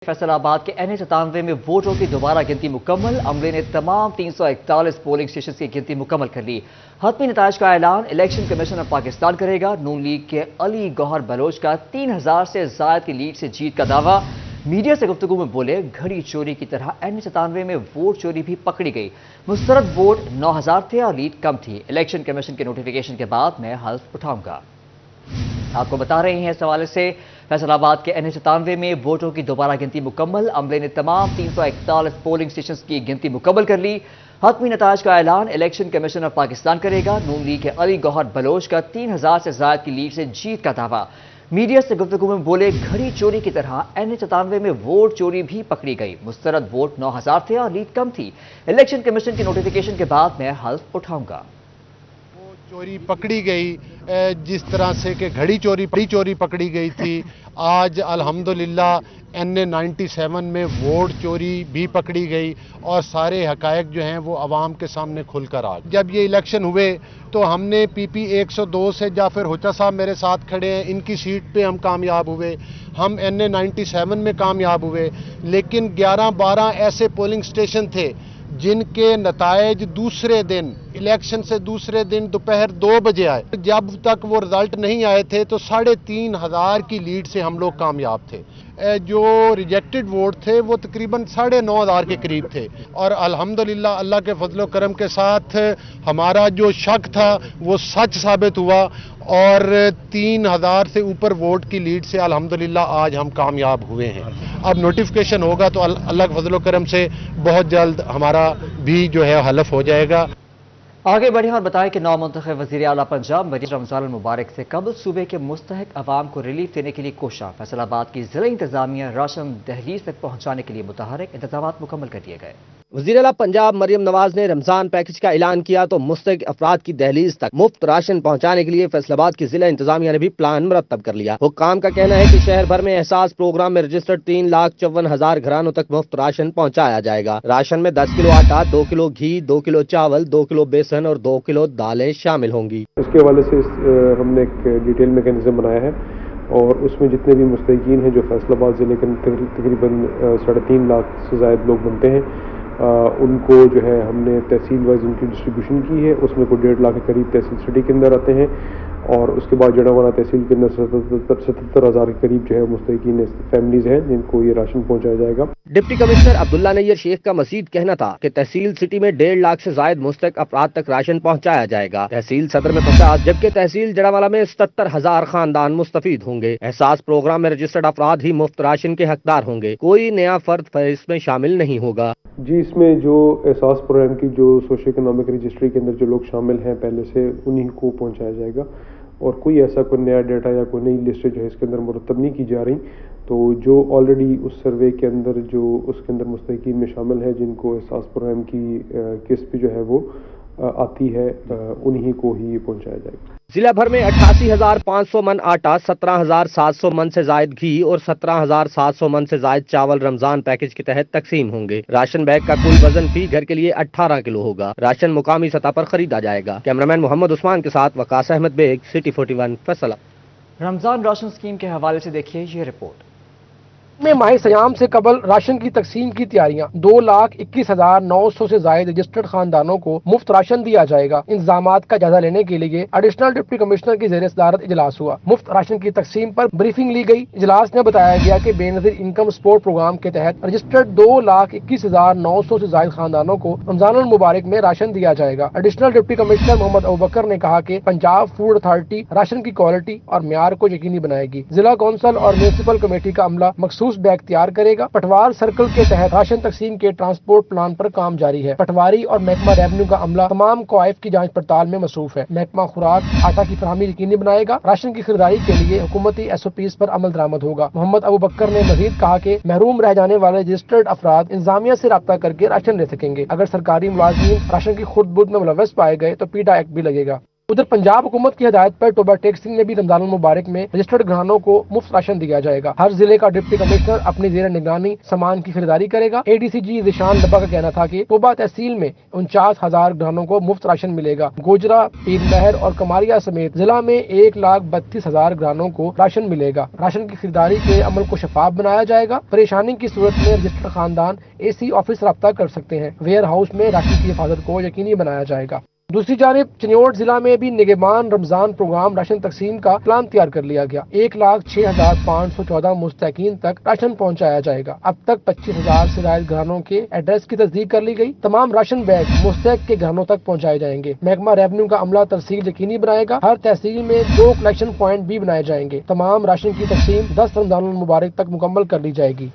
फैसल आबाद के NH97 में वोटों की दोबारा गिनती मुकम्मल। अमले ने तमाम 341 पोलिंग स्टेशन की गिनती मुकम्मल कर ली। हतमी नताइज का ऐलान इलेक्शन कमीशन ऑफ पाकिस्तान करेगा। नून लीग के अली गौहर बलोच का 3000 से ज्यादा की लीड से जीत का दावा। मीडिया से गुफ्तगू में बोले, घड़ी चोरी की तरह NH97 में वोट चोरी भी पकड़ी गई। मुस्तरद वोट 9000 थे और लीड कम थी। इलेक्शन कमीशन के नोटिफिकेशन के बाद मैं हल्फ उठाऊंगा। आपको बता रहे हैं इस हवाले से, फैसलाबाद के NH97 में वोटों की दोबारा गिनती मुकम्मल। अमले ने तमाम 341 पोलिंग स्टेशन की गिनती मुकम्मल कर ली। हतमी नताइज का ऐलान इलेक्शन कमीशन ऑफ पाकिस्तान करेगा। नून लीग के अली गौहर बलोच का 3000 से ज्यादा की लीड से जीत का दावा। मीडिया से गुफ्तगू में बोले, घड़ी चोरी की तरह NH97 में वोट चोरी भी पकड़ी गई। मुस्तरद वोट 9000 थे और लीड कम थी। इलेक्शन कमीशन के नोटिफिकेशन के बाद मैं हल्फ उठाऊंगा। चोरी पकड़ी गई, जिस तरह से कि घड़ी चोरी पकड़ी गई थी। आज अल्हम्दुलिल्लाह NH97 में वोट चोरी भी पकड़ी गई और सारे हकायक जो हैं वो आवाम के सामने खुलकर आ गए। जब ये इलेक्शन हुए तो हमने PP 102 से जाफर हुचा साहब मेरे साथ खड़े हैं, इनकी सीट पे हम कामयाब हुए। हम NH97 में कामयाब हुए, लेकिन 11-12 ऐसे पोलिंग स्टेशन थे जिनके नतायज दूसरे दिन, इलेक्शन से दूसरे दिन दोपहर 2 बजे आए। जब तक वो रिजल्ट नहीं आए थे तो 3500 की लीड से हम लोग कामयाब थे। जो रिजेक्टेड वोट थे वो तकरीबन 9500 के करीब थे और अल्हम्दुलिल्लाह अल्लाह के फजलो करम के साथ हमारा जो शक था वो सच साबित हुआ और 3000 से ऊपर वोट की लीड से अल्हम्दुलिल्लाह आज हम कामयाब हुए हैं। अब नोटिफिकेशन होगा तो अल्लाह के फजलो करम से बहुत जल्द हमारा भी जो है हलफ हो जाएगा। आगे बढ़े और बताएं कि नौमुंतखब वज़ीर आला पंजाब मरीज रमजान मुबारक से कबल सूबे के मुस्तहिक अवाम को रिलीफ देने के लिए कोशा। फैसलाबाद की जिला इंतजामिया राशन दहलीज तक पहुंचाने के लिए मुतहरक इंतजाम मुकम्मल कर दिए गए। वज़ीर आला पंजाब मरियम नवाज ने रमजान पैकेज का ऐलान किया तो मुस्तहिक अफराद की दहलीज तक मुफ्त राशन पहुंचाने के लिए फैसलाबाद की जिला इंतजामिया ने भी प्लान मुरतब कर लिया। हुक्काम का कहना है कि शहर भर में एहसास प्रोग्राम में रजिस्टर्ड 3,54,000 घरानों तक मुफ्त राशन पहुंचाया जाएगा। राशन में 10 किलो आटा, 2 किलो घी, 2 किलो चावल, 2 किलो बेसन और 2 किलो दालें शामिल होंगी। इसके हवाले से हमने एक डिटेल मैकेनिज्म बनाया है और उसमें जितने भी मुस्तहिकीन हैं जो फैसलाबाद ज़िले के तकरीबन 3.5 लाख से ज़ायद लोग बनते हैं, उनको जो है हमने तहसील वाइज उनकी डिस्ट्रीब्यूशन की है। उसमें कोई 1.5 लाख के करीब तहसील सिटी के अंदर आते हैं और उसके बाद जड़ावाना तहसील के अंदर 77,000 के करीब जो है मुस्तहिकीन फैमिलीज हैं जिनको ये राशन पहुंचाया जाएगा। डिप्टी कमिश्नर अब्दुल्ला नैयर शेख का मजीद कहना था कि तहसील सिटी में 1.5 लाख से जायद मुस्तहिक अफराद तक राशन पहुंचाया जाएगा। तहसील सदर में 50 जबकि तहसील जड़ावाला में 77,000 खानदान मुस्तफीद होंगे। एहसास प्रोग्राम में रजिस्टर्ड अफराद ही मुफ्त राशन के हकदार होंगे, कोई नया फर्द इसमें शामिल नहीं होगा। जी, इसमें जो एहसास प्रोग्राम की जो सोशो इकोनॉमिक रजिस्ट्री के अंदर जो लोग शामिल हैं पहले से, उन्हीं को पहुंचाया जाएगा और कोई ऐसा कोई नया डाटा या कोई नई लिस्ट जो है इसके अंदर मुरतब नहीं की जा रही। तो जो ऑलरेडी उस सर्वे के अंदर जो उसके अंदर मुस्तहिकीन में शामिल है जिनको एहसास प्रोग्राम की किस्त भी जो है वो आती है, उन्हीं को ही पहुंचाया जाएगा। जिला भर में 88,500 मन आटा, 17,700 मन से जायद घी और 17,700 मन से जायद चावल रमजान पैकेज के तहत तकसीम होंगे। राशन बैग का कुल वजन फी घर के लिए 18 किलो होगा। राशन मुकामी सतह पर खरीदा जाएगा। कैमरामैन मोहम्मद उस्मान के साथ वकास अहमद बेग, सिटी 41 फैसला। रमजान राशन स्कीम के हवाले से देखिए ये रिपोर्ट। में माह सयाम से कबल राशन की तकसीम की तैयारियां। 2,21,900 से जायद रजिस्टर्ड खानदानों को मुफ्त राशन दिया जाएगा। इंतजामात का जायजा लेने के लिए एडिशनल डिप्टी कमिश्नर की ज़ेर सदारत इजलास हुआ। मुफ्त राशन की तकसीम पर ब्रीफिंग ली गई। इजलास में बताया गया कि बेनज़ीर इनकम सपोर्ट प्रोग्राम के तहत रजिस्टर्ड 2,21,900 से जायद खानदानों को रमजान मुबारक में राशन दिया जाएगा। Additional deputy commissioner Mohammad Abubakar ने कहा कि पंजाब फूड अथॉरिटी राशन की क्वालिटी और म्यार को यकीनी बनाएगी। जिला कौंसल और म्यूनिसिपल कमेटी का अमला मखसूस बैग तैयार करेगा। पटवार सर्कल के तहत राशन तकसीम के ट्रांसपोर्ट प्लान पर काम जारी है। पटवारी और महकमा रेवेन्यू का अमला तमाम क्वाइफ की जांच पड़ताल में मसरूफ है। महकमा खुराक आटा की फराहमी यकीनी बनाएगा। राशन की खरीदारी के लिए हुकूमती SOPs पर अमल दरामद होगा। मोहम्मद अबूबकर ने मजीद कहा कि महरूम रह जाने वाले रजिस्टर्ड अफराद इंतजामिया से राब्ता करके राशन ले सकेंगे। अगर सरकारी मुलाजिम राशन की खुर्द बुर्द में मुलव्वस पाए गए तो पीटा एक्ट भी लगेगा। उधर पंजाब हुकूमत की हिदायत पर टोबा टेक्सटिंग में भी रमजान मुबारक में रजिस्टर्ड घरानों को मुफ्त राशन दिया जाएगा। हर जिले का डिप्टी कमिश्नर अपनी जेर निगरानी सामान की खरीदारी करेगा। ADCG ज़िशान लब्बा का कहना था कि टोबा तहसील में 49,000 घरानों को मुफ्त राशन मिलेगा। गोजरा, पीर महर और कमारिया समेत जिला में 1,32,000 घरानों को राशन मिलेगा। राशन की खरीदारी के अमल को शफाफ बनाया जाएगा। परेशानी की सूरत में रजिस्टर्ड खानदान AC ऑफिस रब्ता कर सकते हैं। वेयर हाउस में राशन की हिफाजत को यकीनी बनाया जाएगा। दूसरी जानिब चिन्योट जिला में भी निगहबान रमजान प्रोग्राम राशन तकसीम का प्लान तैयार कर लिया गया। 1,06,514 मुस्तकीन तक राशन पहुंचाया जाएगा। अब तक 25,000 से ज्यादा घरानों के एड्रेस की तस्दीक कर ली गई। तमाम राशन बैग मुस्तक के घरानों तक पहुंचाए जाएंगे। महकमा रेवन्यू का अमला तरसील यकीनी बनाएगा। हर तहसील में 2 कलेक्शन पॉइंट भी बनाए जाएंगे। तमाम राशन की तकसीम 10 रमजान मुबारक तक मुकम्मल कर ली जाएगी।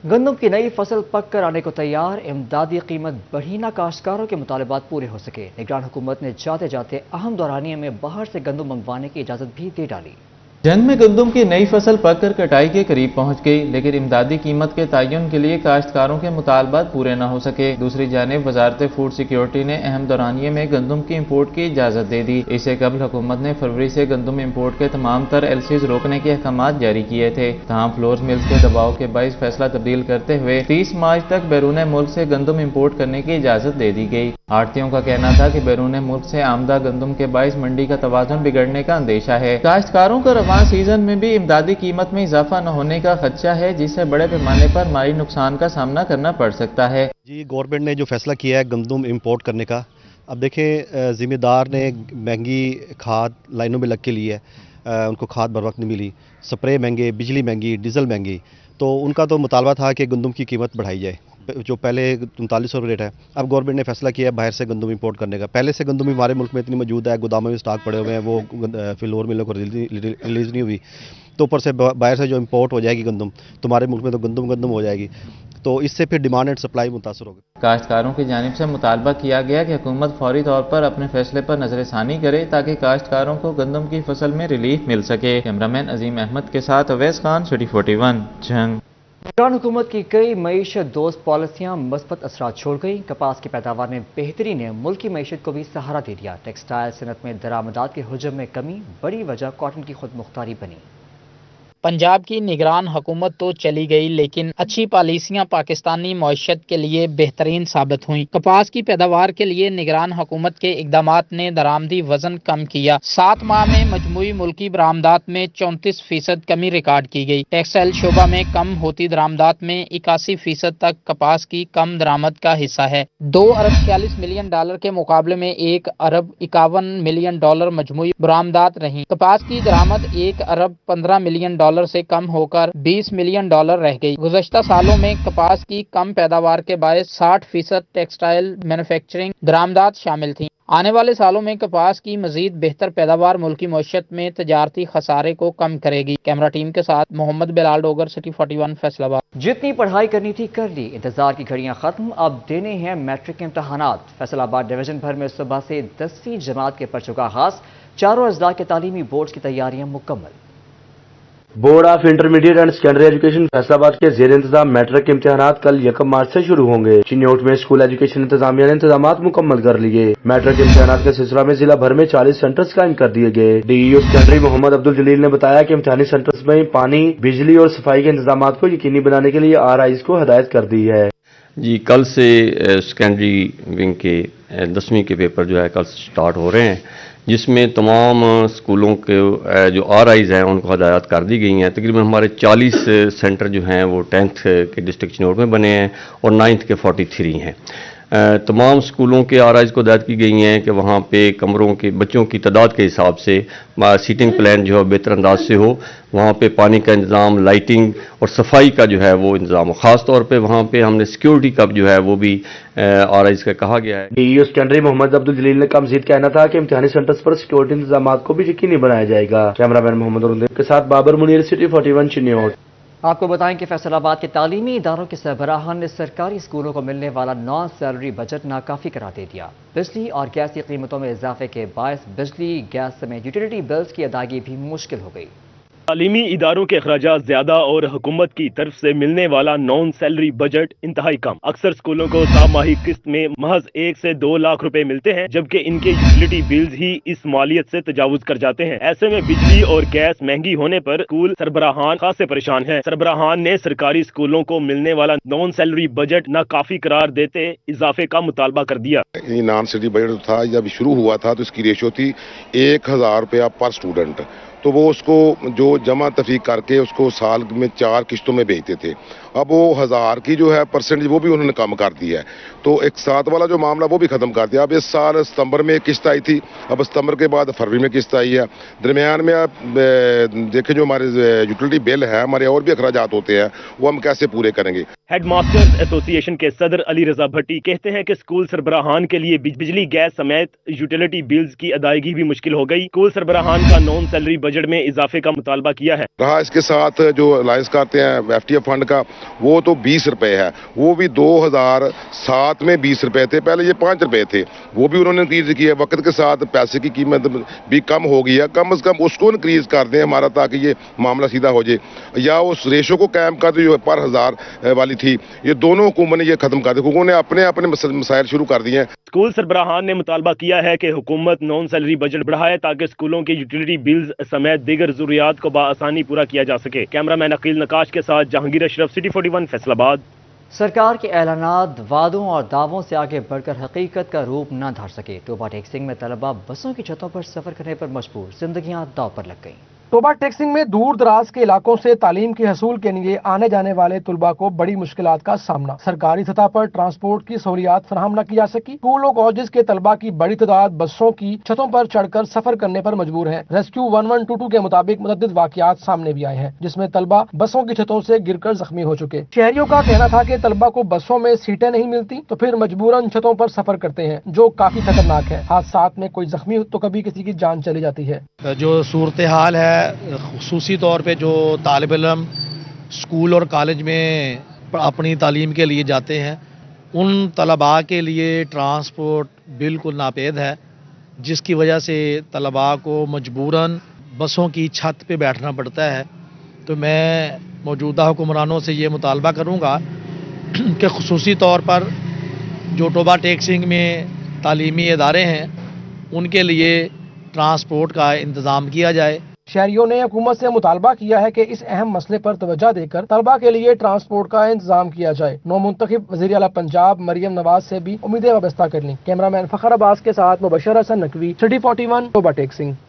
गंदम की नई फसल पक कर आने को तैयार, इमदादी कीमत बढ़ी ना काश्तकारों के मुतालबात पूरे हो सके। निगरान हुकूमत ने जाते जाते अहम दौरानिये में बाहर से गंदम मंगवाने की इजाजत भी दे डाली। जंग में गंदम की नई फसल पककर कटाई के करीब पहुंच गई, लेकिन इमदादी कीमत के तयन के लिए काश्तकारों के मुतालबात पूरे न हो सके। दूसरी जानिब वजारत फूड सिक्योरिटी ने अहम दौरानिये में गंदम की इम्पोर्ट की इजाजत दे दी। इससे कबल हुकूमत ने फरवरी से गंदम इम्पोर्ट के तमाम तर LCs रोकने के अहकाम जारी किए थे। तमाम फ्लोर मिल्स के दबाव के बाइस फैसला तब्दील करते हुए 30 मार्च तक बैरून मुल्क से गंदम इम्पोर्ट करने की इजाजत दे दी गई। आड़तियों का कहना था कि बैरून मुल्क से आमदा गंदम के बाइस मंडी का तवाज़ुन बिगड़ने का अंदेशा है। काश्तकारों को रवां सीजन में भी इमदादी कीमत में इजाफा न होने का खदशा है, जिससे बड़े पैमाने पर माली नुकसान का सामना करना पड़ सकता है। जी, गवर्नमेंट ने जो फैसला किया है गंदम इंपोर्ट करने का, अब देखें ज़िम्मेदार ने महंगी खाद लाइनों में लग के ली है, उनको खाद बर वक्त नहीं मिली, स्प्रे महंगे, बिजली महंगी, डीजल महंगी, तो उनका तो मुतालबा था कि गंदम की कीमत बढ़ाई जाए। जो पहले 3900 रेट है, अब गवर्नमेंट ने फैसला किया है बाहर से गंदम इंपोर्ट करने का। पहले से गंदम हमारे मुल्क में इतनी मौजूद है, गोदामों में स्टॉक पड़े हुए हैं, वो फ्लोर मिलों को रिलीज़ नहीं हुई, तो ऊपर से बाहर से जो इंपोर्ट हो जाएगी गंदम, तो हमारे मुल्क में तो गंदम हो जाएगी, तो इससे फिर डिमांड एंड सप्लाई मुतासर होगी। काश्तकारों की जानिब से मुतालबा किया गया कि हुकूमत फौरी तौर पर अपने फैसले पर नजरसानी करे ताकि काश्तकारों को गंदम की फसल में रिलीफ मिल सके। कैमरामैन अजीम अहमद के साथ अवैस खान, सिटी 41, जंग। निगरान हुकूमत की कई मईशत दोस्त पॉलिसियां मुस्बत असरात छोड़ गई। कपास की पैदावार में बेहतरी ने मुल्क की मईशत को भी सहारा दे दिया। टेक्सटाइल सनत में दरामदात के हुजम में कमी, बड़ी वजह कॉटन की खुद मुख्तारी बनी। पंजाब की निगरान हुकूमत तो चली गई, लेकिन अच्छी पॉलिसियां पाकिस्तानी मईशत के लिए बेहतरीन साबित हुई। कपास की पैदावार के लिए निगरान हुकूमत के इकदामात ने दरामदी वजन कम किया। 7 माह में मजमूई मुल्की बरामदात में 34% कमी रिकॉर्ड की गई। टेक्सटाइल शोबा में कम होती दरामदात में 81% तक कपास की कम दरामद का हिस्सा है। $2 अरब 46 मिलियन के मुकाबले में $1 अरब 51 मिलियन मजमूई बरामदात रही। कपास की दरामद $1 अरब 15 मिलियन से कम होकर $20 मिलियन रह गई। गुज़श्ता सालों में कपास की कम पैदावार के बायस 60% टेक्सटाइल मैन्युफैक्चरिंग दरामदात शामिल थी। आने वाले सालों में कपास की मजीद बेहतर पैदावार मुल्की मईशत में तजारती खसारे को कम करेगी। कैमरा टीम के साथ मोहम्मद बिलाल डोगर, सिटी 41, फैसलाबाद। जितनी पढ़ाई करनी थी कर ली, इंतजार की घड़ियां खत्म, अब देने हैं मैट्रिक के इम्तहानात। फैसलाबाद डिवीजन भर में सुबह से 10वीं जमात के पर्चों का आगाज, चारों अजला के तालीमी बोर्ड की तैयारियां मुकम्मल। Board of intermediate and secondary education Faisalabad के जेर इंतजाम मैट्रिक के इम्तिहानात कल 1 मार्च से शुरू होंगे। चिन्योट में स्कूल एजुकेशन इंतजामिया ने इंतजाम मुकम्मल कर लिए। मैट्रिक इम्तिहानात के सिलसिला में जिला भर में 40 सेंटर्स कायम कर दिए गए। DEO सेक्रेटरी मोहम्मद अब्दुल जलील ने बताया कि इम्तिहानी सेंटर्स में पानी, बिजली और सफाई के इंतजाम को यकीनी बनाने के लिए RIs को हिदायत कर दी है। जी, कल से सेकेंडरी विंग के 10वीं के पेपर जो है कल स्टार्ट हो रहे हैं, जिसमें तमाम स्कूलों के जो RIs हैं उनको हदायत कर दी गई हैं। तकरीबन हमारे 40 सेंटर जो हैं वो 10th के डिस्ट्रिक्ट चिन्योट में बने हैं और 9th के 43 हैं। तमाम स्कूलों के RIs को हदायत की गई हैं कि वहाँ पे कमरों के बच्चों की तादाद के हिसाब से सीटिंग प्लान जो है बेहतर अंदाज से हो। वहाँ पे पानी का इंतज़ाम, लाइटिंग और सफाई का जो है वो इंतज़ाम, ख़ास तौर पे वहाँ पे हमने सिक्योरिटी का जो है वो भी RIs का कहा गया है। DEO सेकेंडरी मोहम्मद अब्दुल जलील का मजीद कहना था कि इम्तिहानी सेंटर्स पर सिक्योरिटी इंतजाम को भी यकीनी बनाया जाएगा। कैमरामैन मोहम्मद रुंदेव के साथ बाबर मुनीर, सिटी 41, चिन्योट। आपको बताएं कि फैसलाबाद के तालीमी इदारों के सरबराहान ने सरकारी स्कूलों को मिलने वाला नॉन सैलरी बजट नाकाफी करार दे दिया। बिजली और गैस की कीमतों में इजाफे के बायस बिजली, गैस समेत यूटिलिटी बिल्स की अदायगी भी मुश्किल हो गई। تعلیمی اداروں کے اخراجات زیادہ اور حکومت کی طرف سے ملنے والا نان سیلری بجٹ انتہائی کم. اکثر اسکولوں کو سہ ماہی قسط میں محض 1 سے 2 لاکھ روپے ملتے ہیں، جبکہ ان کے یوٹیلیٹی بلز ہی اس مالیت سے تجاوز کر جاتے ہیں. ایسے میں بجلی اور گیس مہنگی ہونے پر اسکول سربراہان خاصے پریشان ہیں. سربراہان نے سرکاری اسکولوں کو ملنے والا نان سیلری بجٹ ناکافی قرار دیتے اضافے کا مطالبہ کر دیا. یہ نان سیلری بجٹ تھا، جب شروع ہوا تھا تو اس کی ریشو تھی 1000 روپیہ پر اسٹوڈنٹ، تو وہ اس کو جو جمع تفریق کر کے اس کو سال میں 4 قسطوں میں بیچتے تھے. اب وہ 1000 کی جو ہے پرسنٹیج وہ بھی انہوں نے کم کر دی ہے، تو ایک ساتھ والا جو معاملہ وہ بھی ختم کر دیا. اب اس سال ستمبر میں قسط آئی تھی، اب ستمبر کے بعد فروری میں قسط آئی ہے. درمیان میں آپ دیکھیں جو ہمارے یوٹیلیٹی بل ہے، ہمارے اور بھی اخراجات ہوتے ہیں، وہ ہم کیسے پورے کریں گے. ہیڈ ماسٹرز ایسوسی ایشن کے صدر علی رضا بھٹی کہتے ہیں کہ اسکول سربراہان کے لیے بجلی گیس سمیت یوٹیلیٹی بلز کی ادائیگی بھی مشکل ہو گئی. اسکول سربراہان کا نان سیلری بجٹ میں اضافے کا مطالبہ کیا ہے. رہا اس کے ساتھ جو الائنس کرتے ہیں ایف ٹی ایف فنڈ کا، وہ تو 20 روپے ہے، وہ بھی 2007 میں 20 روپے تھے، پہلے یہ 5 روپے تھے، وہ بھی انہوں نے انکریز کی ہے. وقت کے ساتھ پیسے کی قیمت بھی کم ہو گئی ہے، کم از کم اس کو انکریز کر دیں ہمارا، تاکہ یہ معاملہ سیدھا ہو جائے، یا اس ریشو کو قائم کر دیں جو پر 1000 والی تھی. یہ دونوں حکومت نے یہ ختم کر دی، حکومت نے اپنے اپنے مسائل شروع کر دیے ہیں. اسکول سربراہان نے مطالبہ کیا ہے کہ حکومت نان سیلری بجٹ بڑھائے تاکہ اسکولوں کے یوٹیلیٹی بلز سمیت دیگر ضروریات کو بآسانی پورا کیا جا سکے. کیمرہ مین عقیل نقاش کے ساتھ جہانگیر اشرف، سٹی 41 فیصل آباد. سرکار کے اعلانات وعدوں اور دعووں سے آگے بڑھ کر حقیقت کا روپ نہ دھار سکے. ٹوبا ٹیکسنگ میں طلبہ بسوں کی چھتوں پر سفر کرنے پر مجبور، زندگیاں داؤ پر لگ گئیں. ٹوبا ٹیکسنگ میں دور دراز کے علاقوں سے تعلیم کے حصول کے لیے آنے جانے والے طلباء کو بڑی مشکلات کا سامنا. سرکاری سطح پر ٹرانسپورٹ کی سہولیات فراہم نہ کی جا سکی. اسکول و کالجز کے طلباء کی بڑی تعداد بسوں کی چھتوں پر چڑھ کر سفر کرنے پر مجبور ہیں. ریسکیو 1122 کے مطابق متعدد واقعات سامنے بھی آئے ہیں جس میں طلباء بسوں کی چھتوں سے گر کر زخمی ہو چکے. شہریوں کا کہنا تھا کہ طلباء کو بسوں میں سیٹیں نہیں ملتی تو پھر مجبوراً چھتوں پر سفر کرتے ہیں، جو کافی خطرناک ہے. حادثات میں کوئی زخمی تو کبھی کسی کی جان چلی جاتی ہے. جو صورتحال ہے، خصوصی طور پہ جو طالب علم اسکول اور کالج میں اپنی تعلیم کے لیے جاتے ہیں، ان طلباء کے لیے ٹرانسپورٹ بالکل ناپید ہے، جس کی وجہ سے طلباء کو مجبوراً بسوں کی چھت پہ بیٹھنا پڑتا ہے. تو میں موجودہ حکمرانوں سے یہ مطالبہ کروں گا کہ خصوصی طور پر جو ٹوبا ٹیکسنگ میں تعلیمی ادارے ہیں ان کے لیے ٹرانسپورٹ کا انتظام کیا جائے. شہریوں نے حکومت سے مطالبہ کیا ہے کہ اس اہم مسئلے پر توجہ دے کر طلباء کے لیے ٹرانسپورٹ کا انتظام کیا جائے. نو منتخب وزیر اعلیٰ پنجاب مریم نواز سے بھی امیدیں وابستہ کر لیں. کیمرہ مین فخر عباس کے ساتھ مبشر حسن نقوی، سٹی 41 ٹوبا ٹیکسنگ.